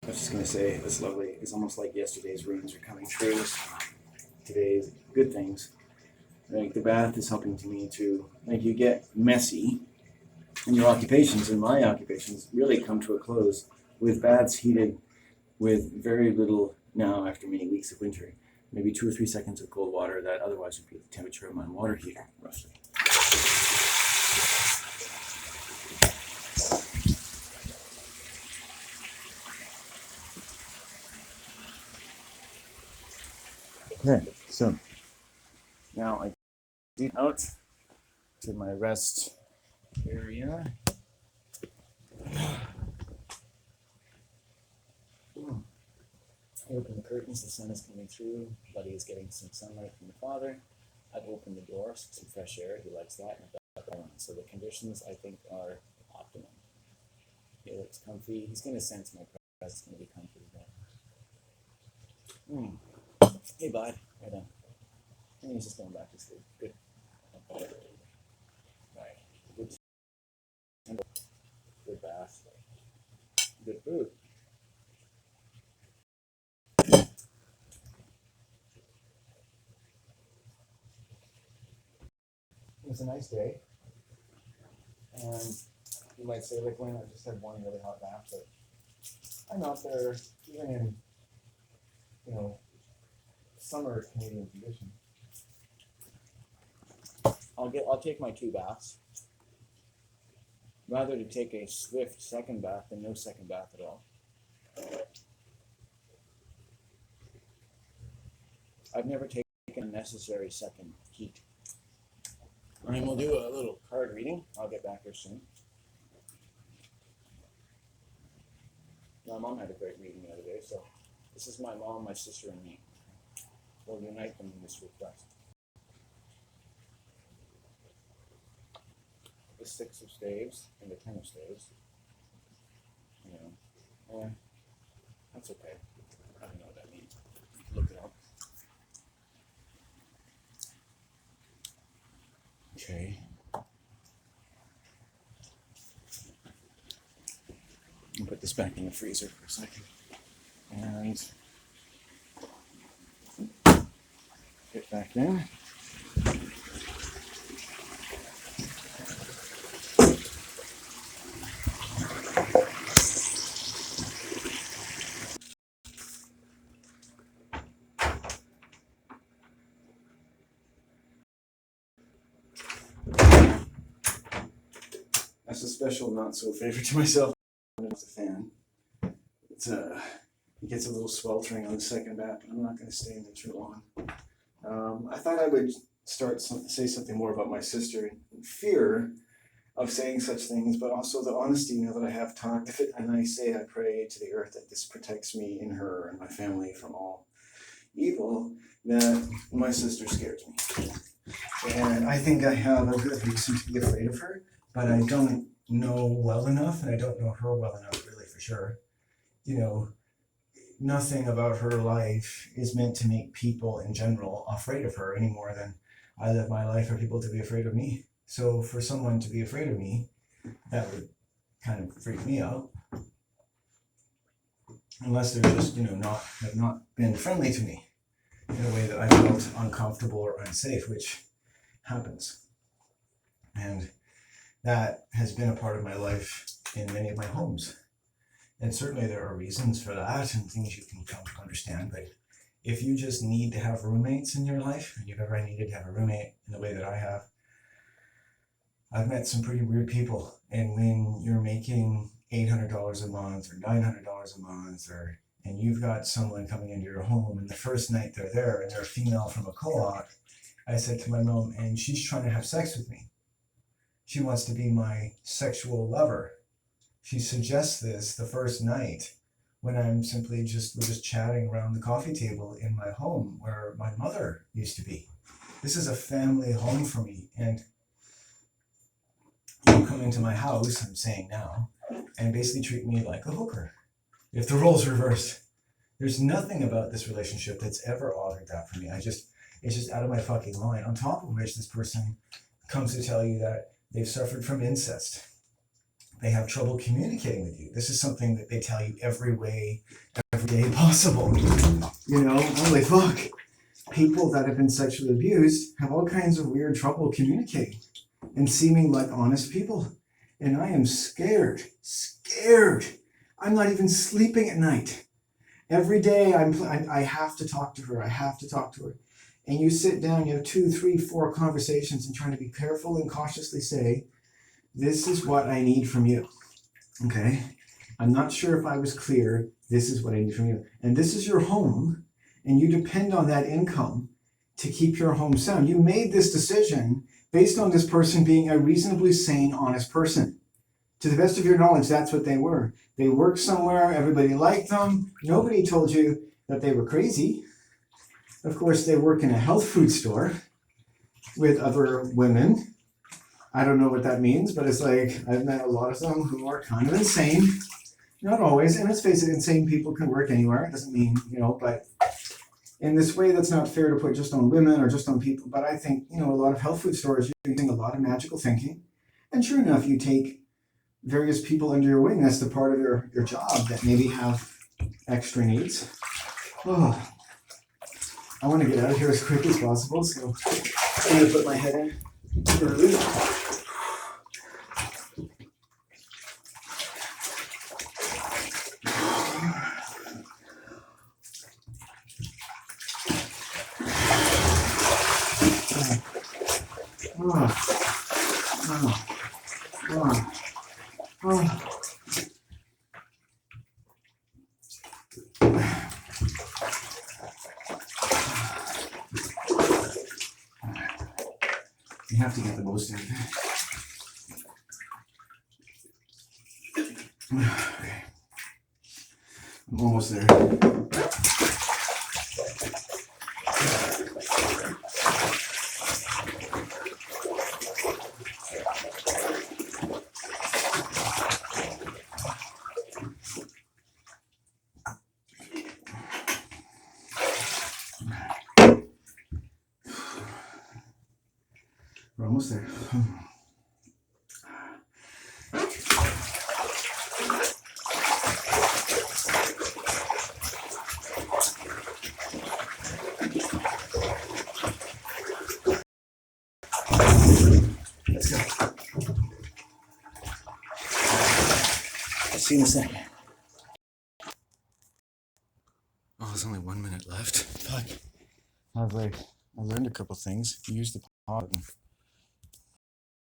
I was just gonna say it's lovely. It's almost like yesterday's runes are coming true. Today's good things. Like the bath is helping to me to you get messy, and your occupations and my occupations really come to a close with baths heated with very little now after many weeks of winter, maybe 2 or 3 seconds of cold water that otherwise would be the temperature of my water heater, roughly. Okay, so now I get out to my rest area. I open the curtains, the sun is coming through, Buddy is getting some sunlight from the father. I've opened the door, some fresh air, he likes that, and I've got that on. So the conditions, I think, are optimum. He looks comfy, he's going to sense my presence, going to be comfy. Hey, bud, right on. And he's just going back to sleep. Good. Right. Good. Good bath. Good food. It was a nice day, and you might say, like, when I just had one really hot bath, but I'm out there, even in, summer Canadian conditions. I'll take my 2 baths, rather to take a swift second bath than no second bath at all. I've never taken a necessary second heat. And we'll do a little card reading. I'll get back here soon. My mom had a great reading the other day, so this is my mom, my sister, and me. We'll unite them in this request. The 6 of staves and the 10 of staves. That's okay. I don't know what that means. Look it up. Okay. I'll put this back in the freezer for a second. And get back in. That's a special not so favor to myself. I'm a fan. It gets a little sweltering on the second bath, but I'm not going to stay in there too long. I thought I would say something more about my sister in fear of saying such things, but also the honesty now that I have talked with it, and I say I pray to the earth that this protects me and her and my family from all evil, that my sister scares me. And I think I have a good reason to be afraid of her, but I don't know well enough, and I don't know her well enough really for sure. Nothing about her life is meant to make people in general afraid of her any more than I live my life for people to be afraid of me. So for someone to be afraid of me, that would kind of freak me out. Unless they're just, have not been friendly to me in a way that I felt uncomfortable or unsafe, which happens. And that has been a part of my life in many of my homes. And certainly there are reasons for that and things you can come to understand. But if you just need to have roommates in your life, and you've ever needed to have a roommate in the way that I have, I've met some pretty weird people. And when you're making $800 a month or $900 a month, and you've got someone coming into your home, and the first night they're there and they're a female from a co-op, I said to my mom, and she's trying to have sex with me. She wants to be my sexual lover. She suggests this the first night when we're just chatting around the coffee table in my home where my mother used to be. This is a family home for me, and you come into my house, I'm saying now, and basically treat me like a hooker. If the roles reversed, there's nothing about this relationship that's ever altered that for me. It's just out of my fucking mind. On top of which, this person comes to tell you that they've suffered from incest. they have trouble communicating with you. This is something that they tell you every day possible. You know, holy fuck. People that have been sexually abused have all kinds of weird trouble communicating and seeming like honest people. And I am scared. I'm not even sleeping at night. Every day I have to talk to her. And you sit down, you have 2, 3, 4 conversations and trying to be careful and cautiously say, this is what I need from you. Okay? I'm not sure if I was clear. This is what I need from you. And this is your home, and you depend on that income to keep your home sound. You made this decision based on this person being a reasonably sane, honest person. To the best of your knowledge, that's what they were. They worked somewhere, everybody liked them. Nobody told you that they were crazy. Of course, they work in a health food store with other women. I don't know what that means, but it's like I've met a lot of them who are kind of insane. Not always, and let's face it, insane people can work anywhere. It doesn't mean, but in this way, that's not fair to put just on women or just on people. But I think, a lot of health food stores, you're using a lot of magical thinking. And sure enough, you take various people under your wing. That's the part of your job that maybe have extra needs. Oh, I want to get out of here as quick as possible, so I'm going to put my head in early. You have to get the most out of it. Okay. I'm almost there. We're almost there. Let's go. See you in a second. Oh, there's only 1 minute left. Fuck. I learned a couple things. Use the pause button.